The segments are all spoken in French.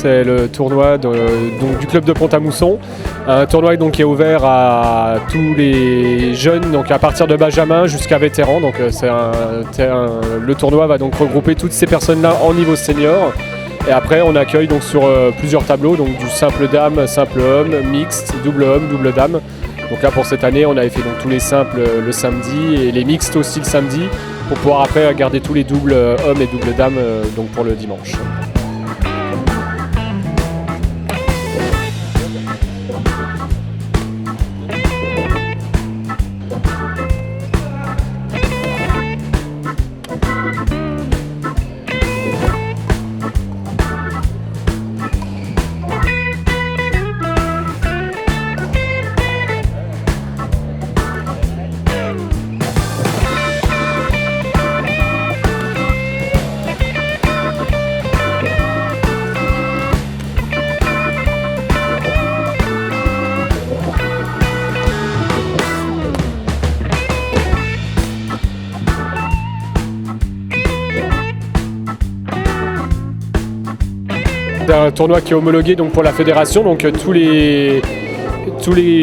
c'est le tournoi du club de Pont-à-Mousson. Un tournoi donc, qui est ouvert à tous les jeunes, donc à partir de Benjamin jusqu'à vétérans. Donc, le tournoi va donc regrouper toutes ces personnes-là en niveau senior. Et après, on accueille donc, sur plusieurs tableaux, donc du simple dame, simple homme, mixte, double homme, double dame. Donc là, pour cette année, on avait fait donc, tous les simples le samedi et les mixtes aussi le samedi pour pouvoir après garder tous les doubles hommes et double dames donc pour le dimanche. Un tournoi qui est homologué donc, pour la fédération, donc tous les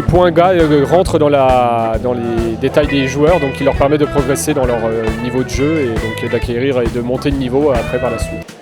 points gars rentrent dans les détails des joueurs, donc qui leur permet de progresser dans leur niveau de jeu et donc d'acquérir et de monter de niveau après par la suite.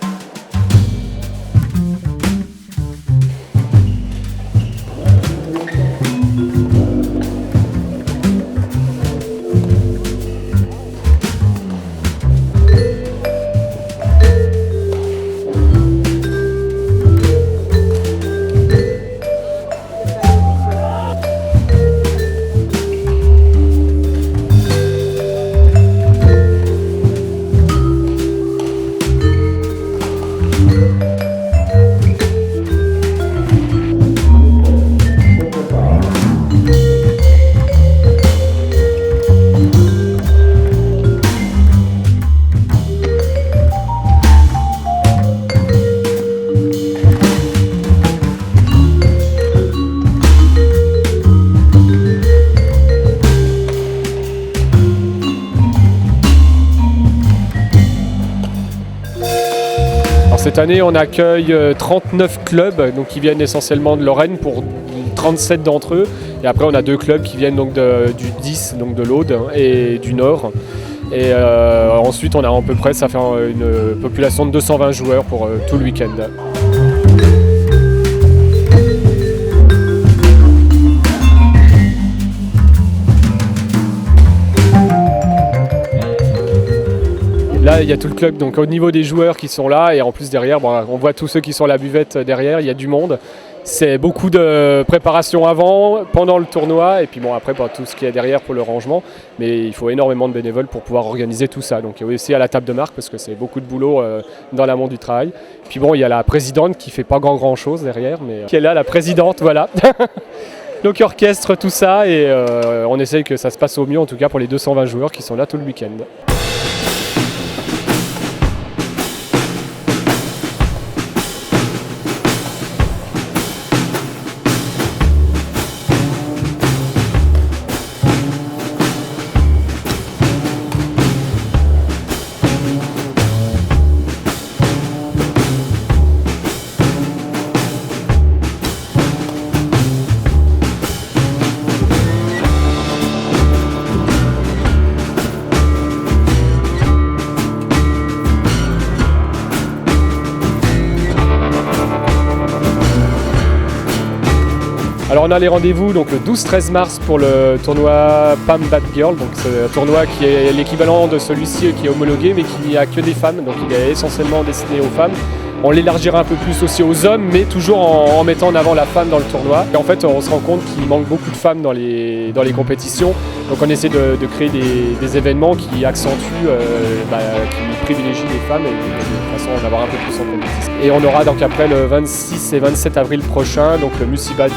Cette année, on accueille 39 clubs donc, qui viennent essentiellement de Lorraine pour 37 d'entre eux. Et après, on a 2 clubs qui viennent donc, du 10, donc de l'Aude et du Nord. Et ensuite, on a à peu près, ça fait une population de 220 joueurs pour tout le week-end. Là, il y a tout le club, donc au niveau des joueurs qui sont là, et en plus derrière, on voit tous ceux qui sont à la buvette derrière, il y a du monde. C'est beaucoup de préparation avant, pendant le tournoi, et puis après tout ce qui est derrière pour le rangement. Mais il faut énormément de bénévoles pour pouvoir organiser tout ça. Donc il y a aussi à la table de marque, parce que c'est beaucoup de boulot dans l'amont du travail. Puis il y a la présidente qui fait pas grand chose derrière, mais qui est là, la présidente, voilà. Donc il orchestre tout ça, et on essaye que ça se passe au mieux, en tout cas pour les 220 joueurs qui sont là tout le week-end. Alors on a les rendez-vous donc le 12-13 mars pour le tournoi Pam Bad Girl, donc c'est un tournoi qui est l'équivalent de celui-ci qui est homologué mais qui n'y a que des femmes, donc il est essentiellement destiné aux femmes. On l'élargira un peu plus aussi aux hommes, mais toujours en mettant en avant la femme dans le tournoi. Et en fait, on se rend compte qu'il manque beaucoup de femmes dans les compétitions. Donc on essaie de créer des événements qui accentuent, qui privilégient les femmes et de façon d'avoir un peu plus en compétition. Et on aura donc après le 26 et 27 avril prochain, donc le Musibat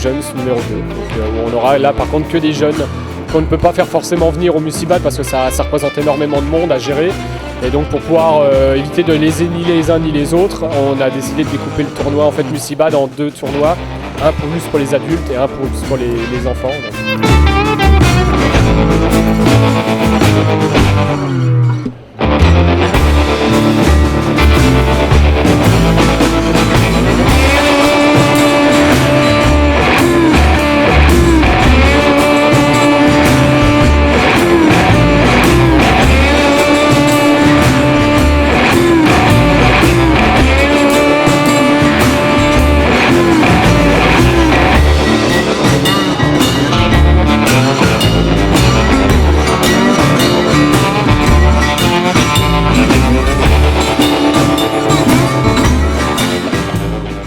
Jeunes numéro 2. Donc, où on aura là par contre que des jeunes qu'on ne peut pas faire forcément venir au Musibat parce que ça représente énormément de monde à gérer. Et donc pour pouvoir éviter de léser ni les uns ni les autres, on a décidé de découper le tournoi en fait Musibat en 2 tournois, un plus pour les adultes et un plus pour les enfants. Donc.